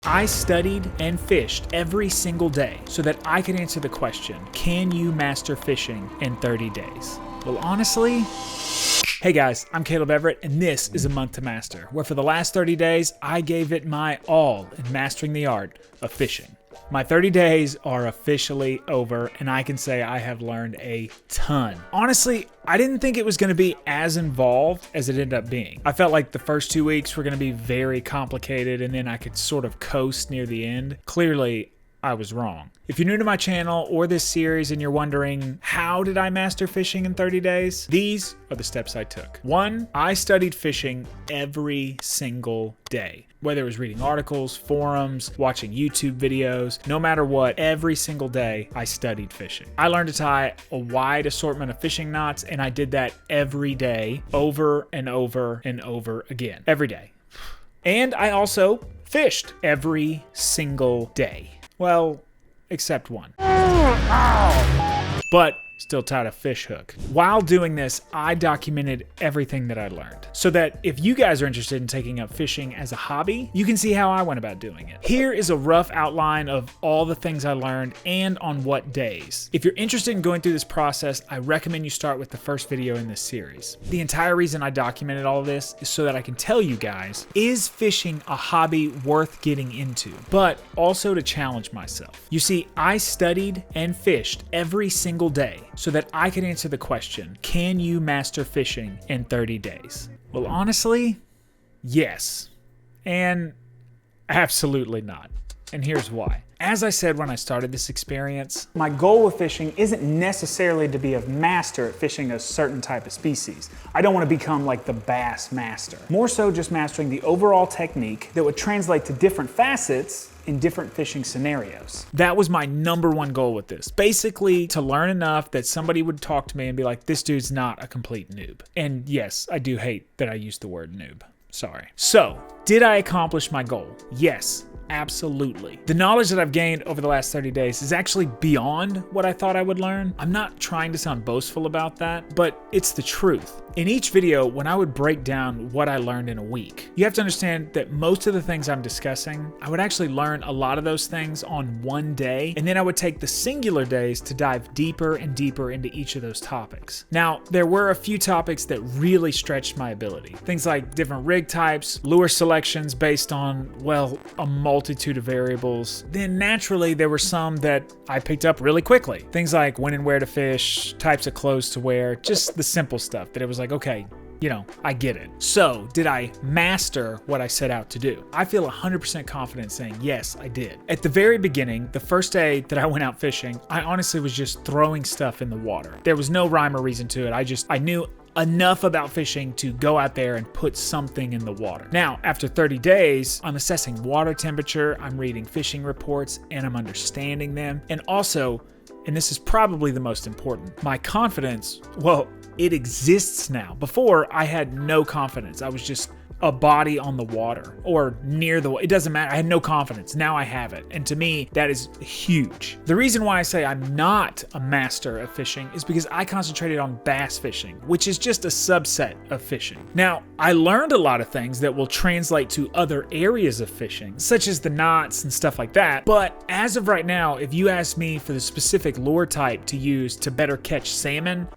I studied and fished every single day so that I could answer the question, can you master fishing in 30 days? Well, honestly, hey guys, I'm Caleb Everett, and this is A Month to Master, where for the last 30 days, I gave it my all in mastering the art of fishing. My 30 days are officially over, and I can say I have learned a ton. Honestly, I didn't think it was going to be as involved as it ended up being. I felt like the first 2 weeks were going to be very complicated, and then I could sort of coast near the end. Clearly, I was wrong. If you're new to my channel or this series and you're wondering, how did I master fishing in 30 days? These are the steps I took. 1, I studied fishing every single day. Whether it was reading articles, forums, watching YouTube videos, no matter what, every single day I studied fishing. I learned to tie a wide assortment of fishing knots, and I did that every day, over and over and over again. Every day. And I also fished every single day. Well, except one. But still tied a fish hook. While doing this, I documented everything that I learned so that if you guys are interested in taking up fishing as a hobby, you can see how I went about doing it. Here is a rough outline of all the things I learned and on what days. If you're interested in going through this process, I recommend you start with the first video in this series. The entire reason I documented all of this is so that I can tell you guys, is fishing a hobby worth getting into? But also to challenge myself. You see, I studied and fished every single day so that I could answer the question, can you master fishing in 30 days? Well, honestly, yes. And absolutely not. And here's why. As I said when I started this experience, my goal with fishing isn't necessarily to be a master at fishing a certain type of species. I don't want to become like the bass master. More so just mastering the overall technique that would translate to different facets in different fishing scenarios. That was my #1 goal with this. Basically, to learn enough that somebody would talk to me and be like, this dude's not a complete noob. And yes, I do hate that I used the word noob. Sorry. So, did I accomplish my goal? Yes. Absolutely. The knowledge that I've gained over the last 30 days is actually beyond what I thought I would learn. I'm not trying to sound boastful about that, but it's the truth. In each video, when I would break down what I learned in a week, you have to understand that most of the things I'm discussing, I would actually learn a lot of those things on one day, and then I would take the singular days to dive deeper and deeper into each of those topics. Now, there were a few topics that really stretched my ability. Things like different rig types, lure selections based on, well, a multitude of variables. Then naturally, there were some that I picked up really quickly. Things like when and where to fish, types of clothes to wear, just the simple stuff that it was like, okay, you know, I get it. So, did I master what I set out to do? I feel 100% confident saying, yes, I did. At the very beginning, the first day that I went out fishing, I honestly was just throwing stuff in the water. There was no rhyme or reason to it. I knew enough about fishing to go out there and put something in the water. Now, after 30 days, I'm assessing water temperature, I'm reading fishing reports, and I'm understanding them. And also, and this is probably the most important, my confidence, well, it exists now. Before, I had no confidence. I was just a body on the water or near the water. It doesn't matter. I had no confidence. Now I have it. And to me, that is huge. The reason why I say I'm not a master of fishing is because I concentrated on bass fishing, which is just a subset of fishing. Now, I learned a lot of things that will translate to other areas of fishing, such as the knots and stuff like that. But as of right now, if you ask me for the specific lure type to use to better catch salmon,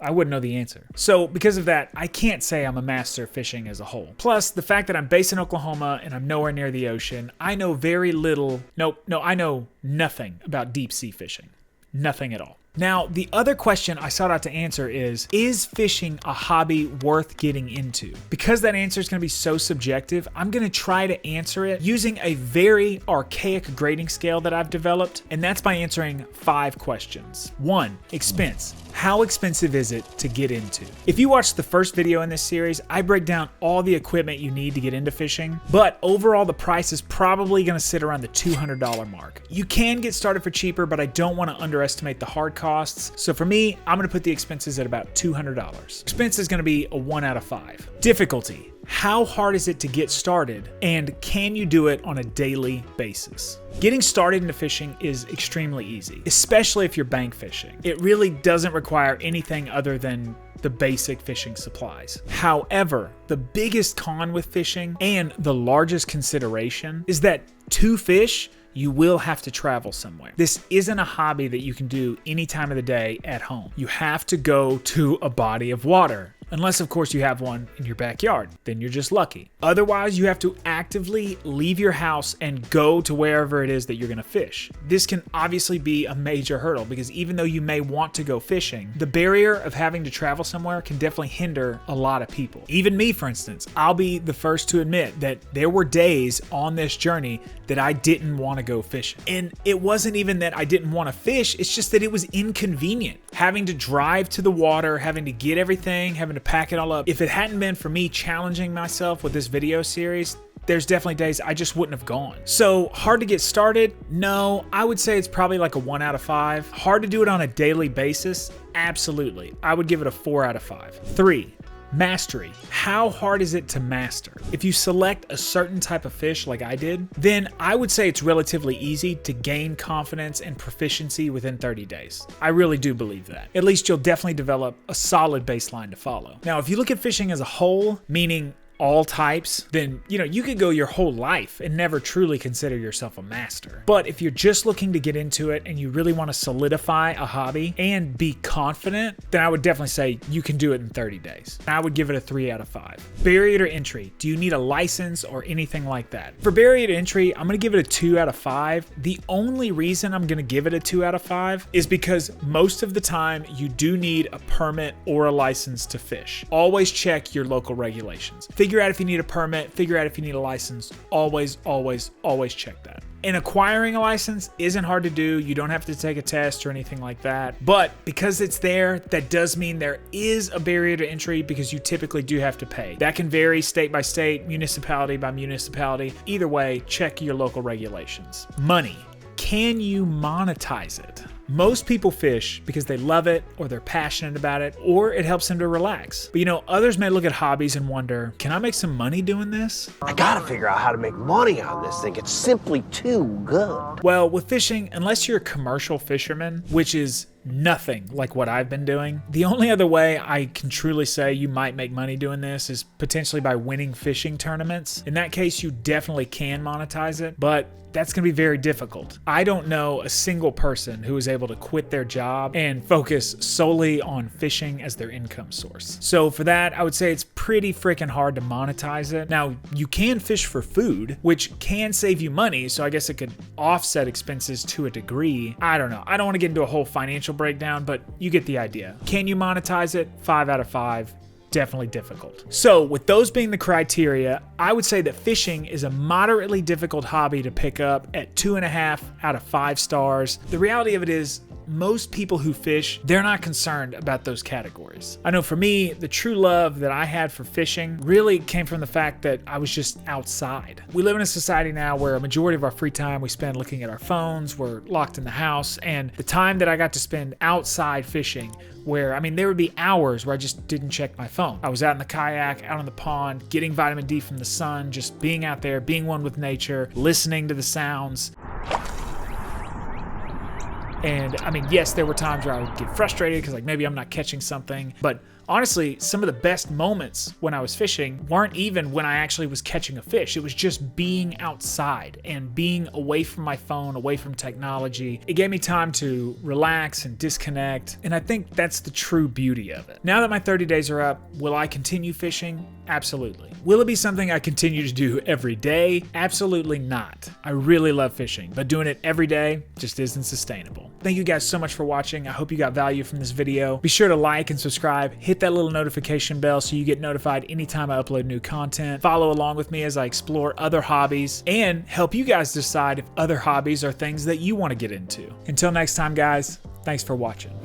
I wouldn't know the answer. So because of that, I can't say I'm a master of fishing as a whole. Plus, the fact that I'm based in Oklahoma and I'm nowhere near the ocean, I know very little, I know nothing about deep sea fishing. Nothing at all. Now, the other question I sought out to answer is fishing a hobby worth getting into? Because that answer is going to be so subjective, I'm going to try to answer it using a very archaic grading scale that I've developed, and that's by answering 5 questions. 1, expense. How expensive is it to get into? If you watched the first video in this series, I break down all the equipment you need to get into fishing, but overall the price is probably going to sit around the $200 mark. You can get started for cheaper, but I don't want to underestimate the hard costs. So for me, I'm going to put the expenses at about $200. Expense is going to be a 1 out of 5. Difficulty. How hard is it to get started, and can you do it on a daily basis? Getting started into fishing is extremely easy, especially if you're bank fishing. It really doesn't require anything other than the basic fishing supplies. However, the biggest con with fishing and the largest consideration is that to fish, you will have to travel somewhere. This isn't a hobby that you can do any time of the day at home. You have to go to a body of water. Unless, of course, you have one in your backyard, then you're just lucky. Otherwise, you have to actively leave your house and go to wherever it is that you're gonna fish. This can obviously be a major hurdle because even though you may want to go fishing, the barrier of having to travel somewhere can definitely hinder a lot of people. Even me, for instance, I'll be the first to admit that there were days on this journey that I didn't want to go fishing. And it wasn't even that I didn't want to fish, it's just that it was inconvenient. Having to drive to the water, having to get everything, having to pack it all up. If it hadn't been for me challenging myself with this video series, there's definitely days I just wouldn't have gone. So hard to get started? No, I would say it's probably like a 1 out of 5. Hard to do it on a daily basis? Absolutely. I would give it a 4 out of 5. 3. Mastery. How hard is it to master? If you select a certain type of fish like I did, then I would say it's relatively easy to gain confidence and proficiency within 30 days. I really do believe that. At least you'll definitely develop a solid baseline to follow. Now, if you look at fishing as a whole, meaning all types, then you could go your whole life and never truly consider yourself a master. But if you're just looking to get into it and you really want to solidify a hobby and be confident, then I would definitely say you can do it in 30 days. I would give it a 3 out of 5. Barrier to entry. Do you need a license or anything like that? For barrier to entry, I'm going to give it a 2 out of 5. The only reason I'm going to give it a 2 out of 5 is because most of the time you do need a permit or a license to fish. Always check your local regulations. Figure out if you need a permit, figure out if you need a license. Always, always, always check that. And acquiring a license isn't hard to do. You don't have to take a test or anything like that. But because it's there, that does mean there is a barrier to entry because you typically do have to pay. That can vary state by state, municipality by municipality. Either way, check your local regulations. Money. Can you monetize it? Most people fish because they love it or they're passionate about it or it helps them to relax. But others may look at hobbies and wonder, can I make some money doing this? I gotta figure out how to make money on this thing. It's simply too good. Well, with fishing, unless you're a commercial fisherman, which is nothing like what I've been doing, the only other way I can truly say you might make money doing this is potentially by winning fishing tournaments. In that case, you definitely can monetize it, but that's going to be very difficult. I don't know a single person who is able to quit their job and focus solely on fishing as their income source. So for that, I would say it's pretty freaking hard to monetize it. Now, you can fish for food, which can save you money, so I guess it could offset expenses to a degree. I don't know. I don't want to get into a whole financial breakdown, but you get the idea. Can you monetize it? 5 out of 5. Definitely difficult. So with those being the criteria, I would say that fishing is a moderately difficult hobby to pick up at 2.5 out of 5 stars. The reality of it is most people who fish, they're not concerned about those categories. I know for me, the true love that I had for fishing really came from the fact that I was just outside. We live in a society now where a majority of our free time we spend looking at our phones, we're locked in the house, and the time that I got to spend outside fishing where, there would be hours where I just didn't check my phone. I was out in the kayak, out on the pond, getting vitamin D from the sun, just being out there, being one with nature, listening to the sounds. And yes, there were times where I would get frustrated because maybe I'm not catching something, but honestly, some of the best moments when I was fishing weren't even when I actually was catching a fish. It was just being outside and being away from my phone, away from technology. It gave me time to relax and disconnect, and I think that's the true beauty of it. Now that my 30 days are up, will I continue fishing? Absolutely. Will it be something I continue to do every day? Absolutely not. I really love fishing, but doing it every day just isn't sustainable. Thank you guys so much for watching. I hope you got value from this video. Be sure to like and subscribe. Hit that little notification bell so you get notified anytime I upload new content. Follow along with me as I explore other hobbies and help you guys decide if other hobbies are things that you want to get into. Until next time, guys, thanks for watching.